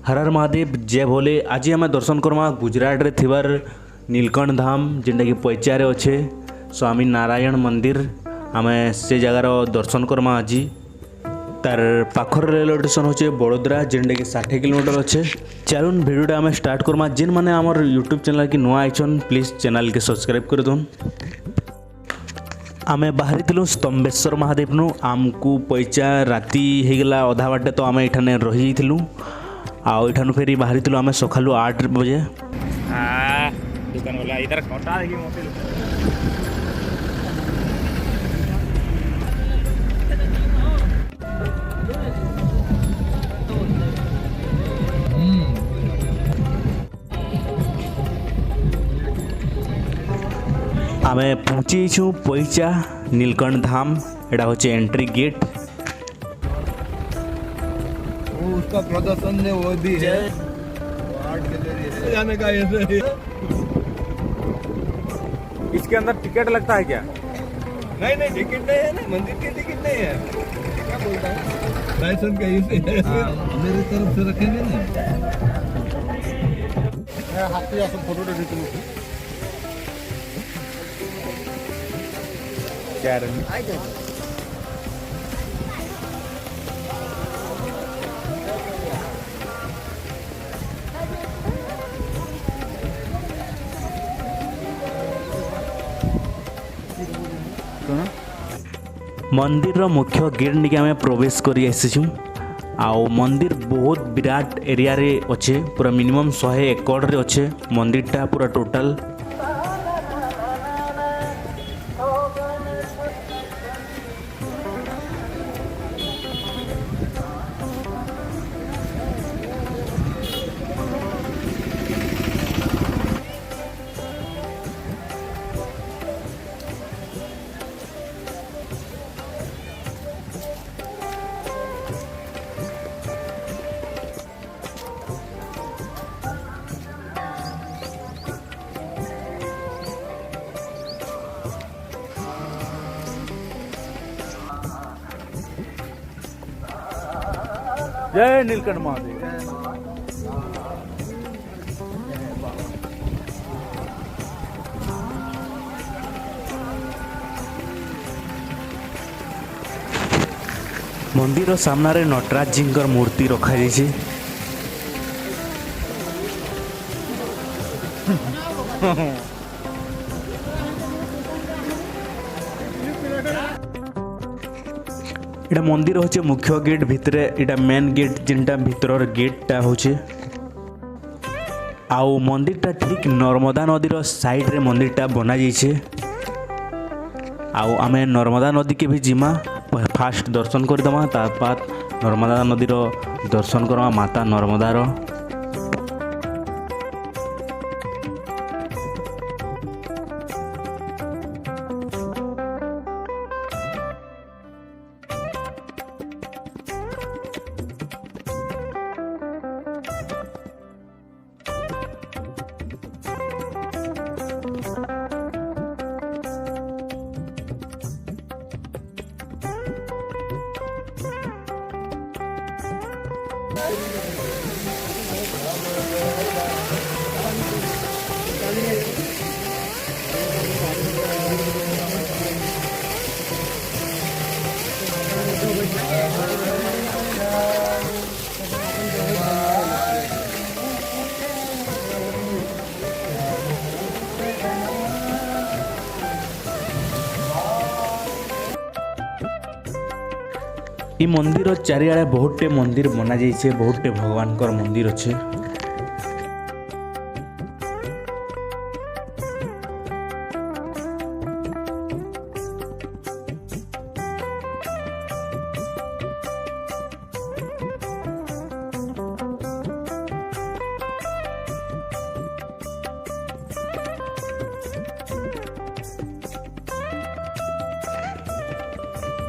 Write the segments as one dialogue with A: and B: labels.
A: हर हर महादेव जय भोले। आज आम दर्शन करमा गुजरात रे थिबार नीलकंठ धाम जेनटा कि पैचारे अच्छे स्वामी नारायण मंदिर। आम से जगार दर्शन करमा आज। तार पाखर रेलवे स्टेशन होचे बड़ोदरा जेनटा कि 60 किलोमीटर अच्छे। चलून भिडियोटा आम स्टार्ट करमा। जेन मैंने आमर यूट्यूब चैनल की नुआ आइछन प्लीज चैनल के सब्सक्राइब कर दून। आमे बाहरी थिलु स्तंभेश्वर महादेव नु आमको पैचा राति हेगला अधा बाटे तो आम एठाने रही थिलु। आउ एठानु फेरी बाहरी थिलु आमे सखालु 8 बजे।
B: दुकान वाला इधर खटा देखि मोटे
A: आमे पहुँची छु पैचा नीलकंठ धाम। एटा होचे एंट्री गेट।
C: उसका प्रदर्शन ने वो भी है आर्ट गैलरी है जाने का। ऐसे
B: इसके अंदर टिकट लगता है क्या?
C: नहीं टिकट नहीं है ना, मंदिर की टिकट नहीं है। क्या बोलता है लाइसेंस का इसे मेरी तरफ से रखेंगे ना। मैं हाथ से आपको फोटो दे दूँ
B: क्या रही
A: मंदिर रो मुख्य गेट निके आमे प्रवेश करी आसीछु। आउ मंदिर बहुत विराट एरिया रे अच्छे। पूरा मिनिमम 100 एकड़ रे अच्छे मंदिरटा पूरा टोटल।
B: जय नीलकंठ महादेव।
A: मंदिर सामना रे नटराज जी मूर्ति रखा जाइए। एटा मंदिर होचे मुख्य गेट भितरे। एटा मेन गेट जिनटा भितर गेटटा होचे। आउ मंदिरटा ठीक नर्मदा नदीर साइड रे मंदिरटा बना जाइए। आउ आमे नर्मदा नदी के भी जिमा फास्ट दर्शन करदमा। तार बाद नर्मदा नदीर दर्शन करमा माता नर्मदार। ई मंदिर चारिआडे बहुतटे मंदिर बना जाइए। बहुतटे भगवान मंदिर अच्छे।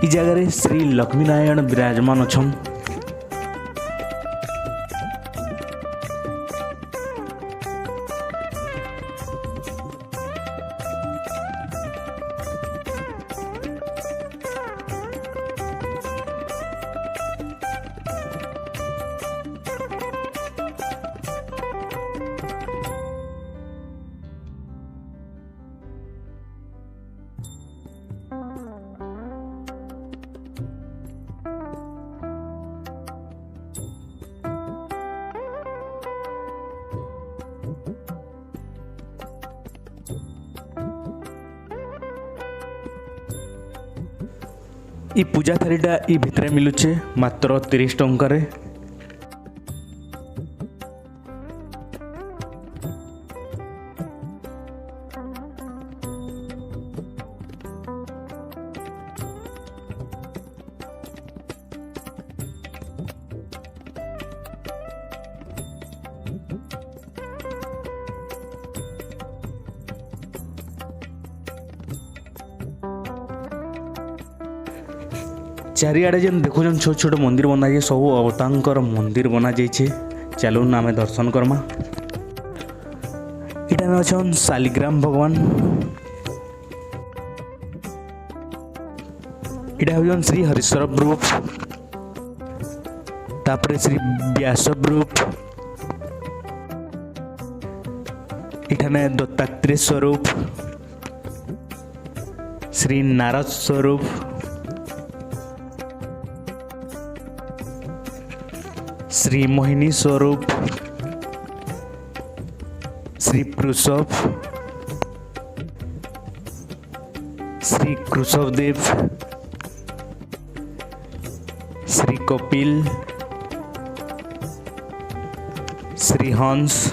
A: ई जगह श्री लक्ष्मी नारायण विराजमान अछन। इ पूजा थालीटा इ भितरे मिलुचे मात्र 30 टंकार। चारिआडे जेन देखुन छोट छोट मंदिर बना जाए सब अवतांकर मंदिर बना जाइए। चलून आम दर्शन करमा। इटा में अच्छा शालिग्राम भगवान, इटा हूँ श्री हरिश्वर रूप, तापर श्री व्यास रूप, इठाने दत्तात्रेय स्वरूप, श्री नारद स्वरूप, श्री मोहिनी स्वरूप, श्री वृषभ, श्री कृषभदेव, श्री कपिल, श्री हंस,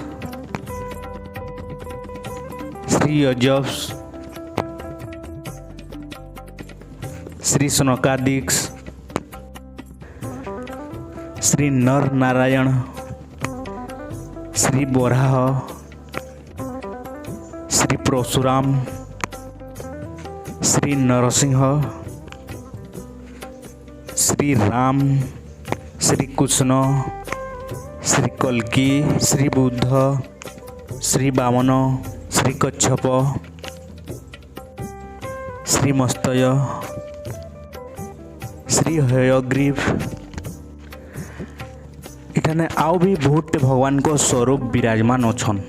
A: श्री यजस, श्री सनकादिक्ष, श्री नर नारायण, श्री बोराह, श्री परशुराम, श्री नरसिंह, श्री राम, श्री कृष्ण, श्री कल्की, श्री बुद्ध, श्री वामन, श्री कच्छप, श्री मस्तय, श्री हयग्रीव। इठाने आउ भी बहुत भगवान को स्वरूप विराजमान अछन।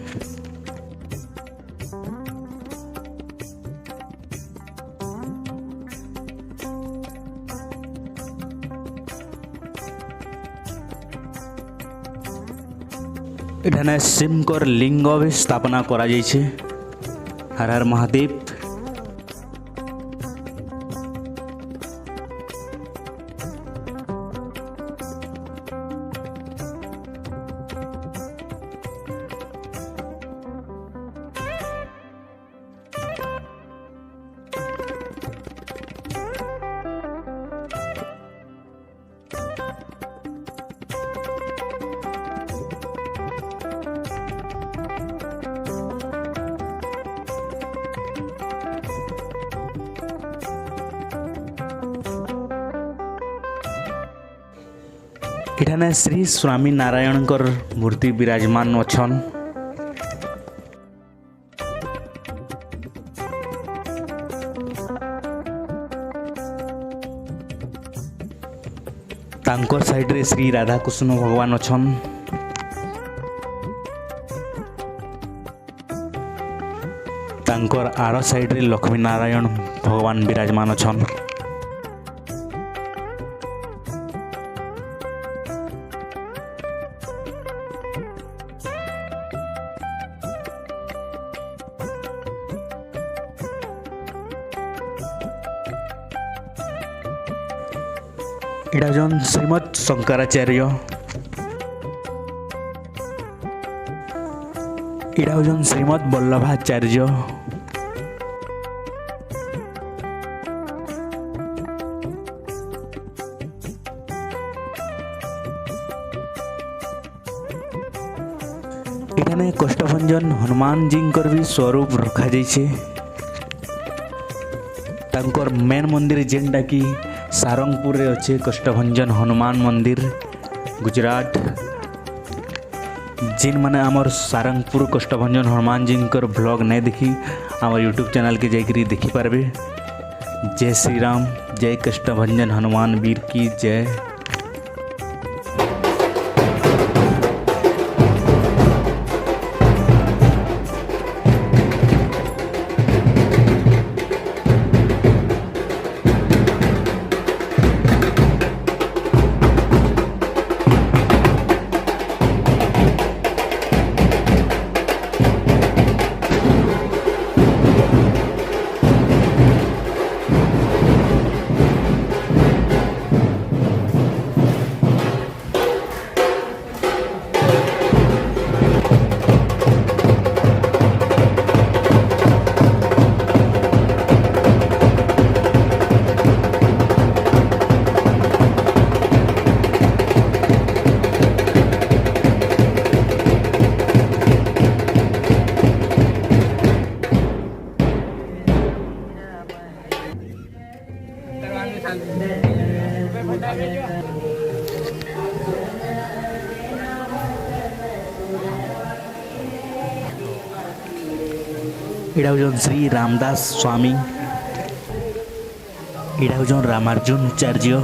A: इठाने शिवकर लिंग भी स्थापना करा जाइछे। हर हर महादेव। इठाने श्री स्वामी नारायण मूर्ति विराजमान अछन। तांकर साइड रे श्री राधा कृष्ण भगवान अछन। तांकर आर साइड रे लक्ष्मी नारायण भगवान विराजमान अछन। इटा जन श्रीमद शंकराचार्य, इटा जन श्रीमद वल्लभाचार्य, इठाने कष्टभंजन हनुमान जी भी स्वरूप रखा जाइछे। तांकर मेन मंदिर जेनटा कि सारंगपुर रे अच्छे कष्टभंजन हनुमान मंदिर गुजरात। जिन माने आमर सारंगपुर कष्टभंजन हनुमान जी ब्लॉग नहीं देखी आम यूट्यूब चैनल के जाकरी देखी पारबे। जय श्री राम, जय कष्टभंजन हनुमान वीर की जय। ଏଇଟା ହେଉଛନ୍ ଶ୍ରୀ ରାମଦାସ ସ୍ୱାମୀ, ଏଇଟା ହେଉଛନ୍ ରାମାର୍ଜୁନାଚାର୍ଯ୍ୟ।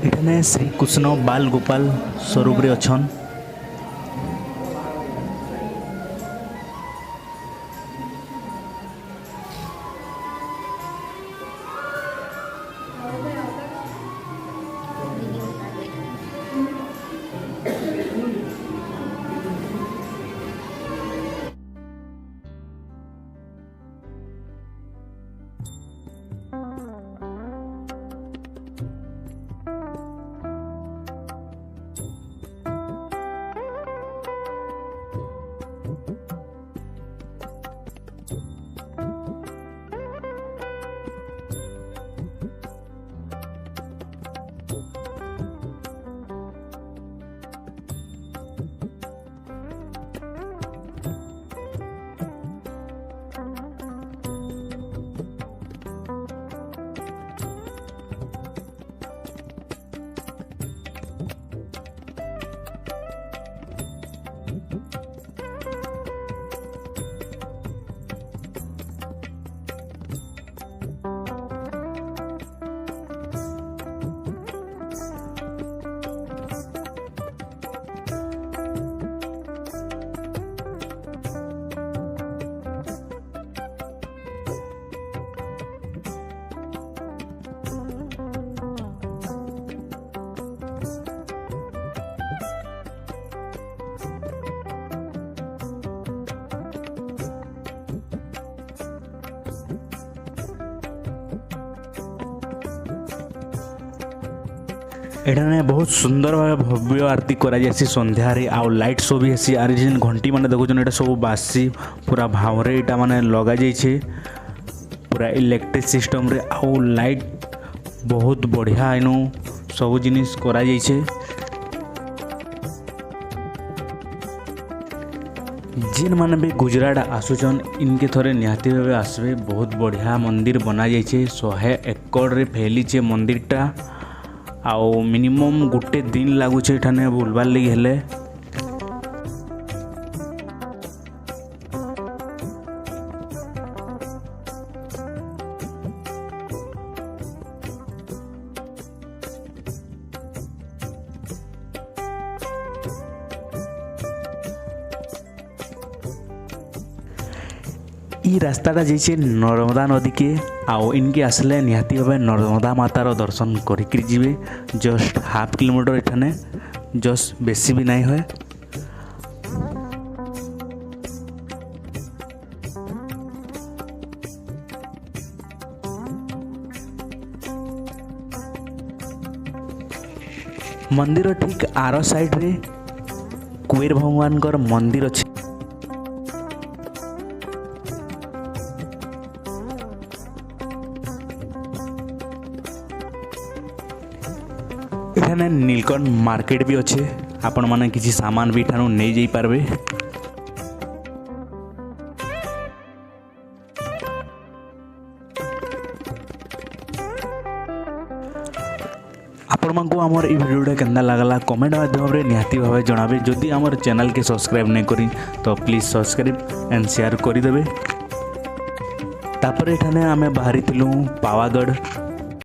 A: এখানে শ্রীকৃষ্ণ বাল গোপাল স্বরূপরে অছন। एठाने बहुत सुंदर भाव भव्य आरती करा जासी संध्यारे आउ लाइट शो भी हेसी। आर जेन घंटी माने देखुछन एटा सब बासी पूरा भावरे एटा माने लगा जाइछे पूरा इलेक्ट्रिक सिस्टम रे आउ लाइट बहुत बढ़िया इनु सब जिनिस करा जाइछे। जिन माने भी गुजरात आसुचन इनके थोड़े निहाती भावे आसबे। बहुत बढ़िया मंदिर बना जाइछे 100 एकड़ रे फैलीचे मंदिरटा आउ मिनिमम गोटे दिन लागुचे एठाने बुलबार लगी हेले। ई रास्ताटा जाइए नर्मदा नदी के आउ इनके आसले निहाती भावे नर्मदा मातार दर्शन करिक जीवे। जस्ट हाफ किलोमीटर एठाने जस्ट बेसी भी नहीं है। मंदिर ठीक आर साइड रे कुबेर भगवान कर मंदिर अच्छे। एठाने नीलकंठ मार्केट भी अच्छे आपण माने किसी सामान भी ठानु नहीं जाई पारबे। आपण मानको हमर ई वीडियोटा केंदा लागला कमेंट माध्यम रे निहाती भावे जणाबे। जदि हमर चैनल के सब्सक्राइब नहीं करी तो प्लीज सब्सक्राइब एंड शेयर करि देबे। तापर एठाने आमे बाहरी थिलु पावागढ़